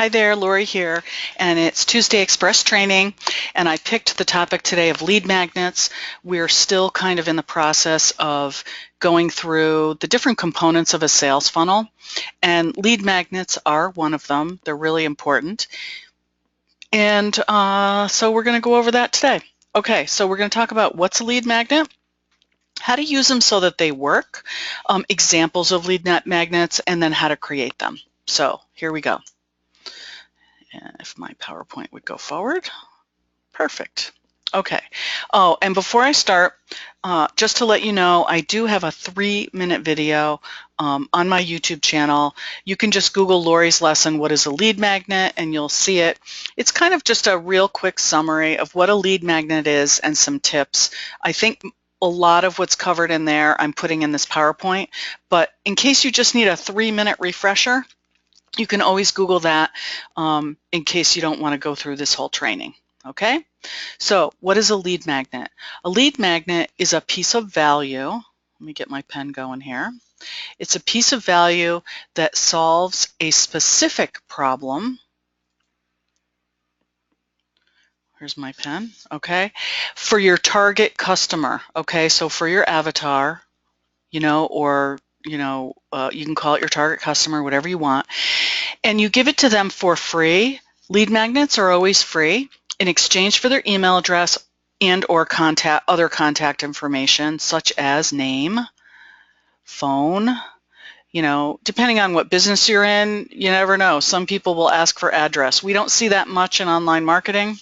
Hi there, Lori here, and it's Tuesday Express training, and I picked the topic today of lead magnets. We're still kind of in the process of going through the different components of a sales funnel, and lead magnets are one of them. They're really important, and so we're going to go over that today. Okay, so we're going to talk about what's a lead magnet, how to use them so that they work, examples of lead magnets, and then how to create them. So here we go. And if my PowerPoint would go forward, perfect. Okay. Oh, and before I start, just to let you know, I do have a 3-minute video on my YouTube channel. You can just Google Lori's lesson, what is a lead magnet, and you'll see it. It's kind of just a real quick summary of what a lead magnet is and some tips. I think a lot of what's covered in there I'm putting in this PowerPoint, but in case you just need a 3-minute refresher, you can always Google that in case you don't want to go through this whole training, okay? So what is a lead magnet? A lead magnet is a piece of value. Let me get my pen going here. It's a piece of value that solves a specific problem. Here's my pen, okay? For your target customer, okay? So for your avatar, or you can call it your target customer, whatever you want, and you give it to them for free. Lead magnets are always free in exchange for their email address and or other contact information such as name, phone, depending on what business you're in, you never know. Some people will ask for address. We don't see that much in online marketing,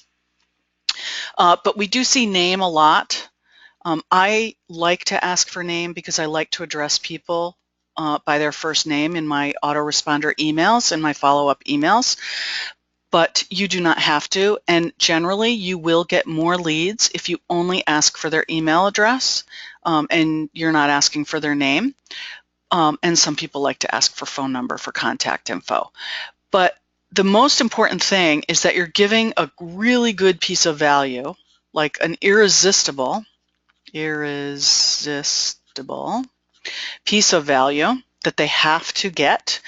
but we do see name a lot. I like to ask for name because I like to address people by their first name in my autoresponder emails and my follow-up emails, but you do not have to, and generally you will get more leads if you only ask for their email address and you're not asking for their name, and some people like to ask for phone number for contact info. But the most important thing is that you're giving a really good piece of value, like an irresistible piece of value that they have to get,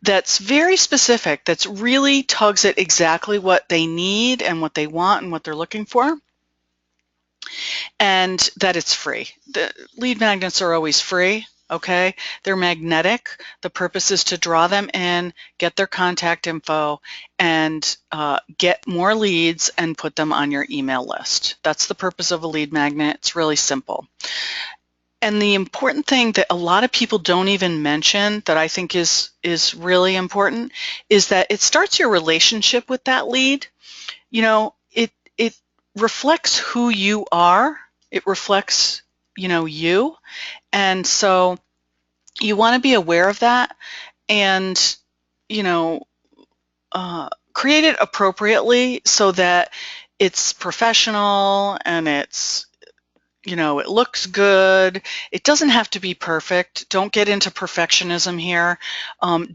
that's very specific, that's really tugs at exactly what they need and what they want and what they're looking for, and that it's free. The lead magnets are always free, okay? They're magnetic. The purpose is to draw them in, get their contact info, and get more leads and put them on your email list. That's the purpose of a lead magnet. It's really simple. And the important thing that a lot of people don't even mention that I think is really important is that it starts your relationship with that lead. It reflects who you are. It reflects, you. And so you want to be aware of that and, create it appropriately so that it's professional and it's, it looks good. It doesn't have to be perfect. Don't get into perfectionism here.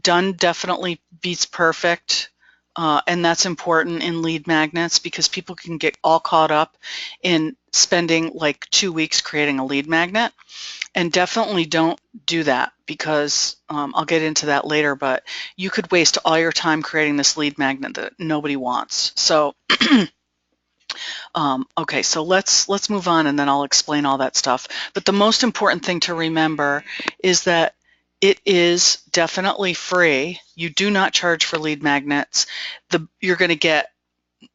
Done definitely beats perfect. And that's important in lead magnets because people can get all caught up in spending like 2 weeks creating a lead magnet. And definitely don't do that because I'll get into that later, but you could waste all your time creating this lead magnet that nobody wants. So okay, so let's move on and then I'll explain all that stuff. But the most important thing to remember is that it is definitely free. You do not charge for lead magnets. You're going to get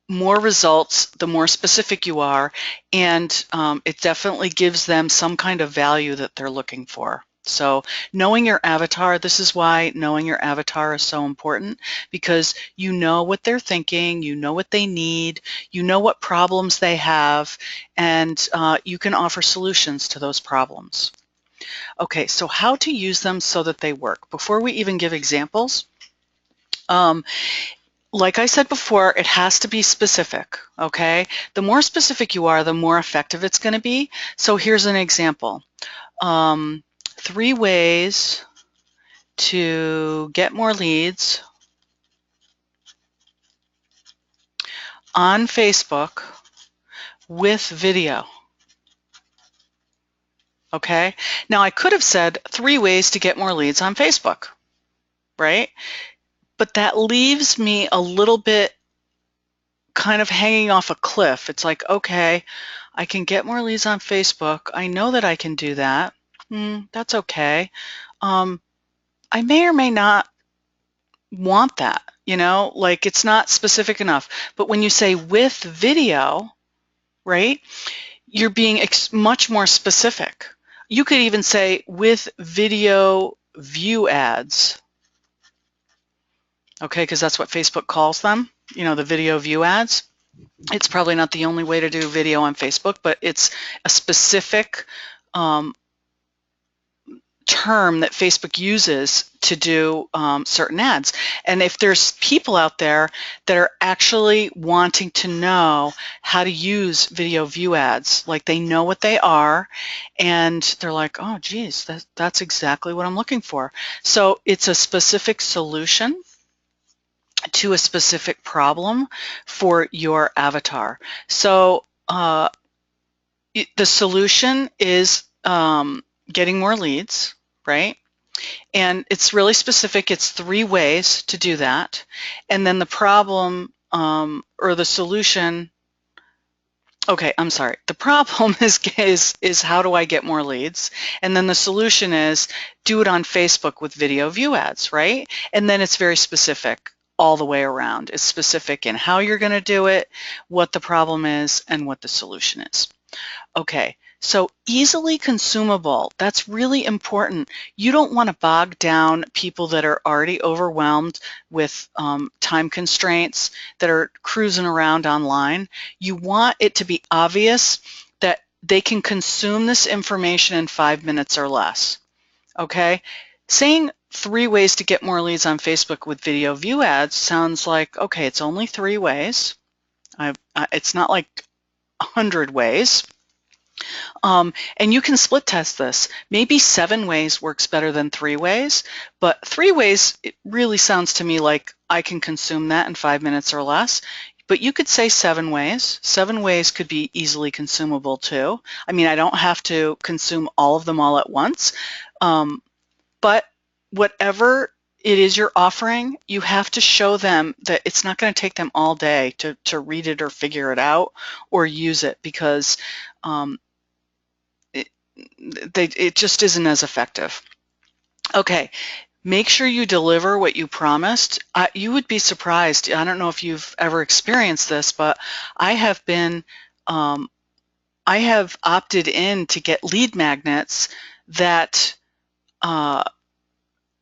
more results the more specific you are, and it definitely gives them some kind of value that they're looking for. So knowing your avatar, this is why knowing your avatar is so important, because you know what they're thinking, you know what they need, you know what problems they have, and you can offer solutions to those problems. Okay, so how to use them so that they work. Before we even give examples, like I said before, it has to be specific, okay? The more specific you are, the more effective it's going to be. So here's an example. 3 ways to get more leads on Facebook with video. Okay? Now I could have said 3 ways to get more leads on Facebook, right? but that leaves me a little bit kind of hanging off a cliff. It's like, okay, I can get more leads on Facebook. I know that I can do that. That's okay. I may or may not want that, like it's not specific enough. But when you say with video, right, you're being much more specific. You could even say with video view ads, okay, because that's what Facebook calls them, the video view ads. It's probably not the only way to do video on Facebook, but it's a specific term that Facebook uses to do certain ads. And if there's people out there that are actually wanting to know how to use video view ads, like they know what they are, and they're like, oh, geez, that's exactly what I'm looking for. So it's a specific solution to a specific problem for your avatar. So the solution is getting more leads, right? And it's really specific. It's 3 ways to do that. And then the problem or the solution, okay, I'm sorry. The problem is how do I get more leads? And then the solution is do it on Facebook with video view ads, right? And then it's very specific all the way around. It's specific in how you're going to do it, what the problem is, and what the solution is. Okay, so easily consumable, that's really important. You don't want to bog down people that are already overwhelmed with time constraints, that are cruising around online. You want it to be obvious that they can consume this information in 5 minutes or less, okay? Saying 3 ways to get more leads on Facebook with video view ads sounds like, okay, it's only 3 ways. It's not like 100 ways. And you can split test this. Maybe 7 ways works better than 3 ways, but 3 ways, it really sounds to me like I can consume that in 5 minutes or less. But you could say 7 ways. 7 ways could be easily consumable too. I mean, I don't have to consume all of them all at once, but whatever it is you're offering, you have to show them that it's not going to take them all day to read it or figure it out or use it, because it just isn't as effective. Okay, make sure you deliver what you promised. You would be surprised. I don't know if you've ever experienced this, but I have opted in to get lead magnets that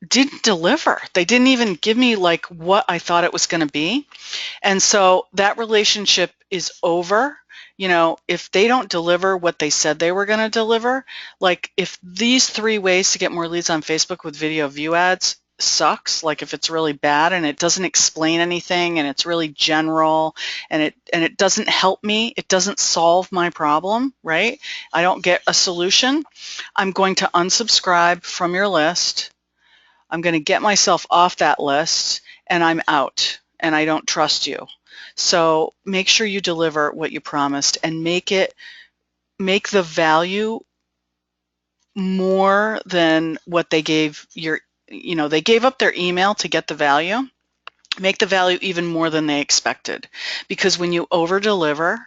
didn't deliver. They didn't even give me like what I thought it was going to be. And so that relationship is over. If they don't deliver what they said they were going to deliver, like if these 3 ways to get more leads on Facebook with video view ads sucks, like if it's really bad and it doesn't explain anything and it's really general and it doesn't help me, it doesn't solve my problem, right? I don't get a solution. I'm going to unsubscribe from your list. I'm going to get myself off that list, and I'm out, and I don't trust you. So make sure you deliver what you promised and make the value more than what they gave they gave up their email to get the value. Make the value even more than they expected, because when you over deliver,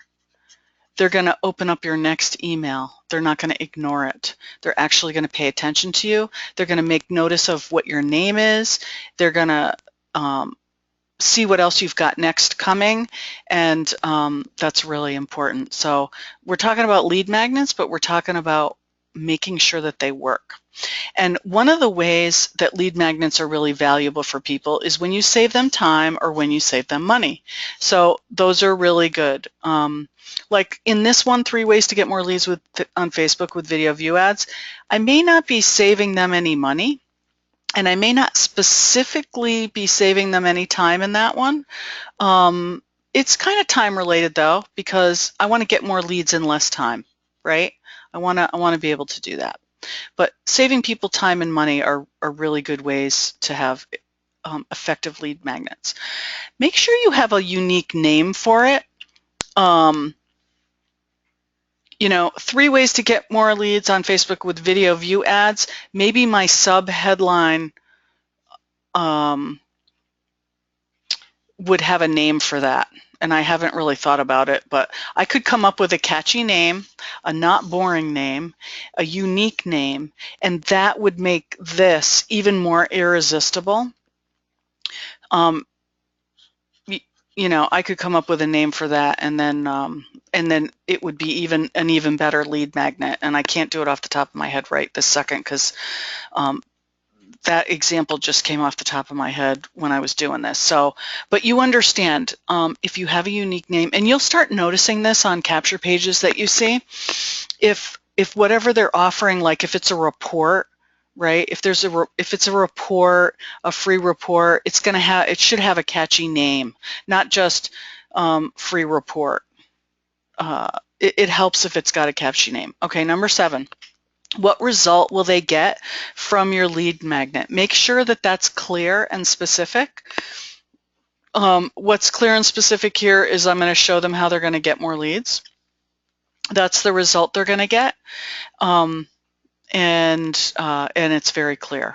they're going to open up your next email. They're not going to ignore it. They're actually going to pay attention to you. They're going to make notice of what your name is. They're going to see what else you've got next coming, and that's really important. So we're talking about lead magnets, but we're talking about making sure that they work. And one of the ways that lead magnets are really valuable for people is when you save them time or when you save them money. So those are really good. Like in this one, 3 ways to get more leads on Facebook with video view ads, I may not be saving them any money, and I may not specifically be saving them any time in that one. It's kind of time related though, because I want to get more leads in less time, right? I want to be able to do that. But saving people time and money are really good ways to have effective lead magnets. Make sure you have a unique name for it. 3 ways to get more leads on Facebook with video view ads. Maybe my sub headline would have a name for that. And I haven't really thought about it, but I could come up with a catchy name, a not boring name, a unique name, and that would make this even more irresistible. You know, I could come up with a name for that, and then it would be even an even better lead magnet. And I can't do it off the top of my head right this second, because that example just came off the top of my head when I was doing this. So, but you understand, if you have a unique name, and you'll start noticing this on capture pages that you see, if whatever they're offering, like if it's a report, right? If it's a report, a free report, it should have a catchy name, not just free report. It helps if it's got a catchy name. Okay, number 7. What result will they get from your lead magnet? Make sure that that's clear and specific. What's clear and specific here is I'm going to show them how they're going to get more leads. That's the result they're going to get, and it's very clear.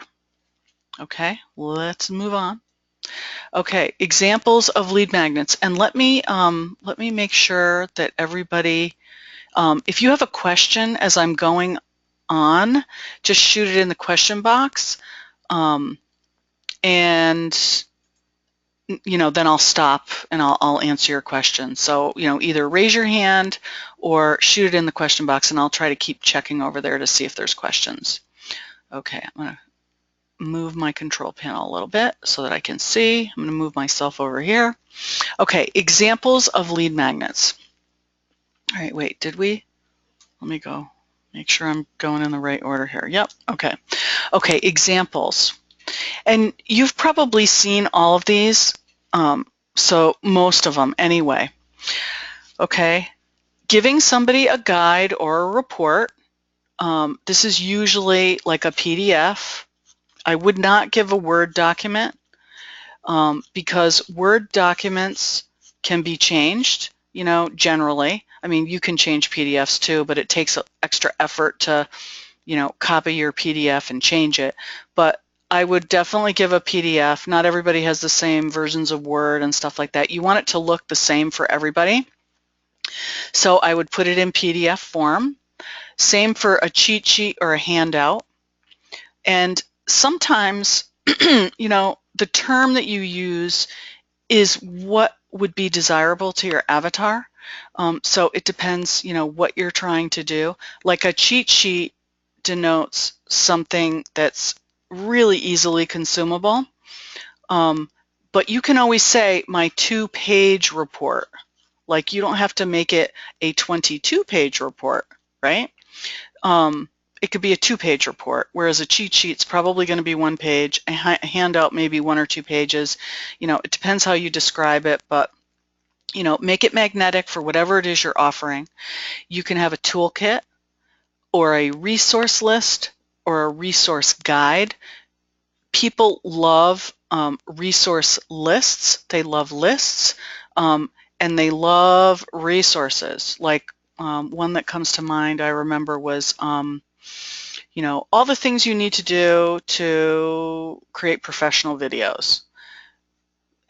Okay, let's move on. Okay, examples of lead magnets, and let me make sure that everybody, if you have a question as I'm going on, just shoot it in the question box, and you know, then I'll stop and I'll answer your question. So, you know, either raise your hand or shoot it in the question box, and I'll try to keep checking over there to see if there's questions. Okay, I'm going to move my control panel a little bit so that I can see. I'm going to move myself over here. Okay, examples of lead magnets. All right, wait, did we? Let me go. Make sure I'm going in the right order here. Yep, okay. Okay, examples. And you've probably seen all of these, so most of them anyway. Okay, giving somebody a guide or a report. This is usually like a PDF. I would not give a Word document, because Word documents can be changed, you know, generally. I mean, you can change PDFs too, but it takes extra effort to, you know, copy your PDF and change it. But I would definitely give a PDF. Not everybody has the same versions of Word and stuff like that. You want it to look the same for everybody. So I would put it in PDF form. Same for a cheat sheet or a handout. And sometimes, you know, the term that you use is what would be desirable to your avatar. So it depends, you know, what you're trying to do. Like a cheat sheet denotes something that's really easily consumable, but you can always say my 2-page report. Like, you don't have to make it a 22-page report, right? It could be a 2-page report, whereas a cheat sheet's probably going to be 1 page, a handout maybe 1 or 2 pages. You know, it depends how you describe it, but you know, make it magnetic for whatever it is you're offering. You can have a toolkit or a resource list or a resource guide. People love resource lists. They love lists, and they love resources. Like one that comes to mind, I remember, was you know, all the things you need to do to create professional videos.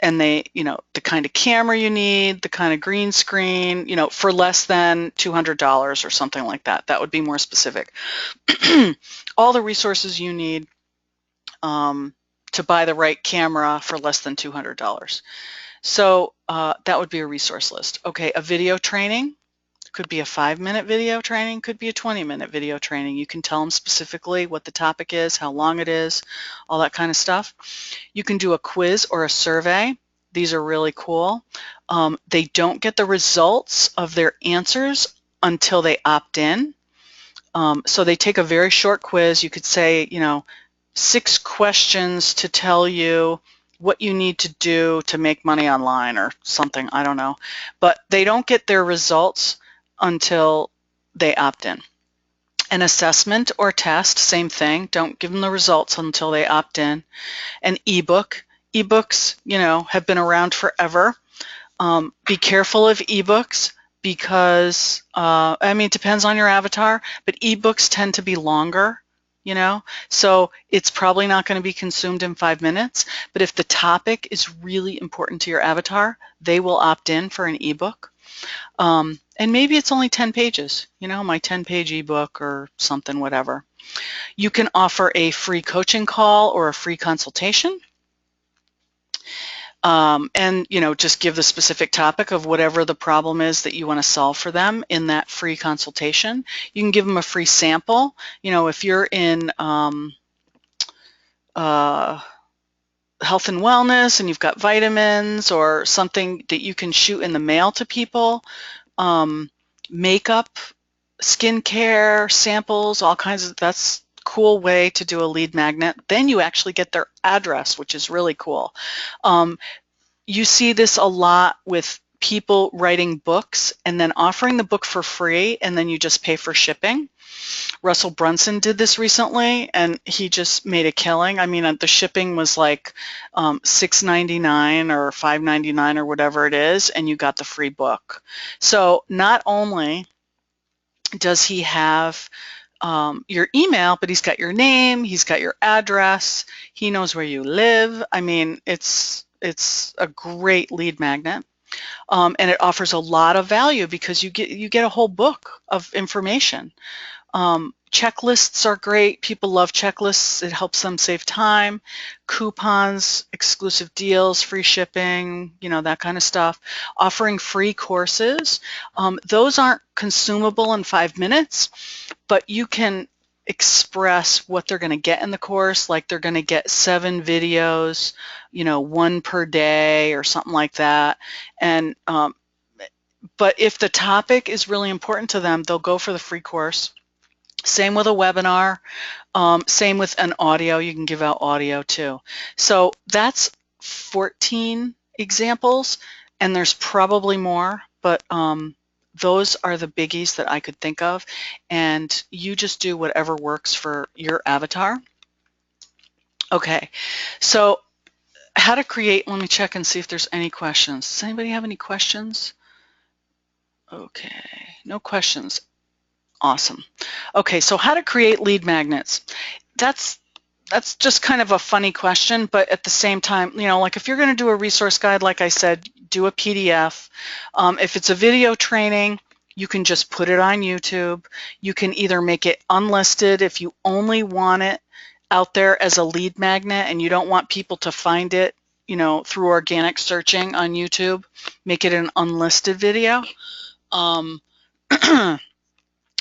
And they, you know, the kind of camera you need, the kind of green screen, you know, for less than $200 or something like that. That would be more specific. All the resources you need to buy the right camera for less than $200. So that would be a resource list. Okay, a video training. Could be a 5-minute video training, could be a 20-minute video training. You can tell them specifically what the topic is, how long it is, all that kind of stuff. You can do a quiz or a survey. These are really cool. They don't get the results of their answers until they opt in. So they take a very short quiz. You could say, you know, 6 questions to tell you what you need to do to make money online or something, I don't know. But they don't get their results until they opt in. An assessment or test, same thing. Don't give them the results until they opt in. An ebook. Ebooks, you know, have been around forever. Be careful of ebooks because, I mean, it depends on your avatar, but ebooks tend to be longer. you know? So it's probably not going to be consumed in 5 minutes, but if the topic is really important to your avatar, they will opt in for an ebook. And maybe it's only 10 pages, you know, my 10-page ebook or something, whatever. You can offer a free coaching call or a free consultation. And, you know, just give the specific topic of whatever the problem is that you want to solve for them in that free consultation. You can give them a free sample. You know, if you're in health and wellness and you've got vitamins or something that you can shoot in the mail to people, makeup, skincare, samples, all kinds of, that's a cool way to do a lead magnet. Then you actually get their address, which is really cool. You see this a lot with people writing books and then offering the book for free, and then you just pay for shipping. Russell Brunson did this recently, and he just made a killing. I mean, the shipping was like $6.99 or $5.99 or whatever it is, and you got the free book. So not only does he have your email, but he's got your name, he's got your address, he knows where you live. I mean, it's a great lead magnet, and it offers a lot of value because you get a whole book of information. Checklists are great. People love checklists. It helps them save time. Coupons, exclusive deals, free shipping, you know, that kind of stuff. Offering free courses. Those aren't consumable in 5 minutes, but you can express what they're going to get in the course, like they're going to get 7 videos, you know, 1 per day or something like that. And but if the topic is really important to them, they'll go for the free course. Same with a webinar, same with an audio. You can give out audio too. So that's 14 examples, and there's probably more, but those are the biggies that I could think of, and you just do whatever works for your avatar. Okay, so how to create, let me check and see if there's any questions. Does anybody have any questions? Okay, no questions. Awesome. Okay, so how to create lead magnets. That's just kind of a funny question, but at the same time, you know, like if you're going to do a resource guide, like I said, do a PDF. If it's a video training, you can just put it on YouTube. You can either make it unlisted if you only want it out there as a lead magnet and you don't want people to find it, you know, through organic searching on YouTube. Make it an unlisted video.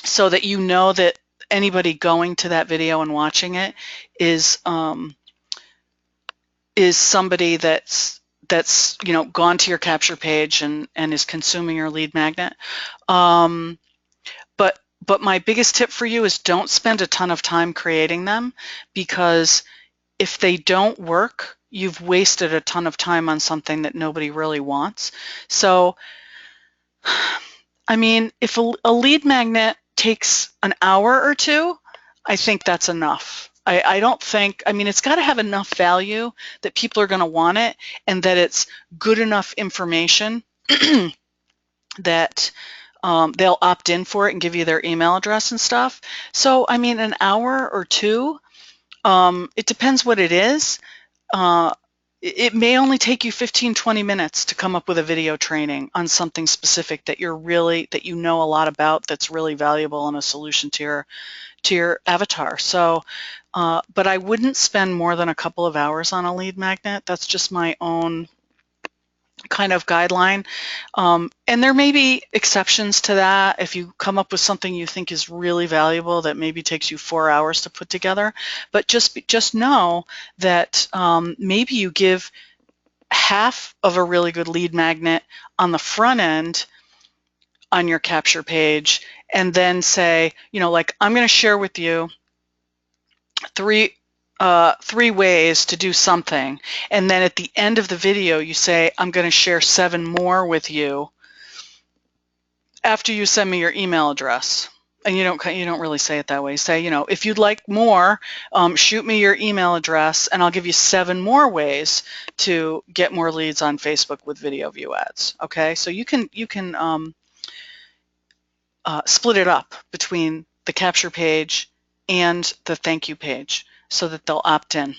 So that you know that anybody going to that video and watching it is somebody that's you know, gone to your capture page and is consuming your lead magnet. But my biggest tip for you is don't spend a ton of time creating them, because if they don't work, you've wasted a ton of time on something that nobody really wants. So, I mean, if a lead magnet takes an hour or two, I think that's enough. I don't think, I mean, it's got to have enough value that people are going to want it, and that it's good enough information that they'll opt in for it and give you their email address and stuff. So, I mean, an hour or two, it depends what it is. It may only take you 15-20 minutes to come up with a video training on something specific that you know a lot about, that's really valuable and a solution to your avatar. So, but I wouldn't spend more than a couple of hours on a lead magnet. That's just my own kind of guideline. And there may be exceptions to that. If you come up with something you think is really valuable that maybe takes you 4 hours to put together, but just know that maybe you give half of a really good lead magnet on the front end on your capture page, and then say, you know, like, I'm going to share with you three ways to do something, and then at the end of the video you say, I'm going to share 7 more with you after you send me your email address. And you don't really say it that way. You say, you know, if you'd like more, shoot me your email address and I'll give you 7 more ways to get more leads on Facebook with video view ads. Okay, so you can split it up between the capture page and the thank you page so that they'll opt in.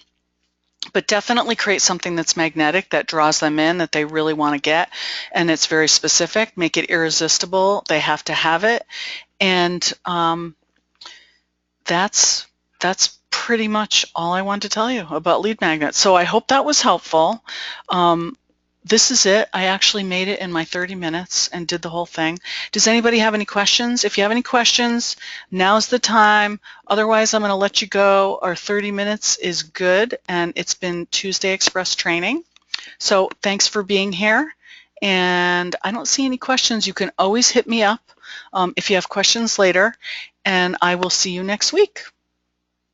But definitely create something that's magnetic, that draws them in, that they really want to get, and it's very specific. Make it irresistible. They have to have it. And that's pretty much all I wanted to tell you about lead magnets. So I hope that was helpful. This is it. I actually made it in my 30 minutes and did the whole thing. Does anybody have any questions? If you have any questions, now's the time. Otherwise, I'm going to let you go. Our 30 minutes is good, and it's been Tuesday Express training. So thanks for being here. And I don't see any questions. You can always hit me up if you have questions later, and I will see you next week.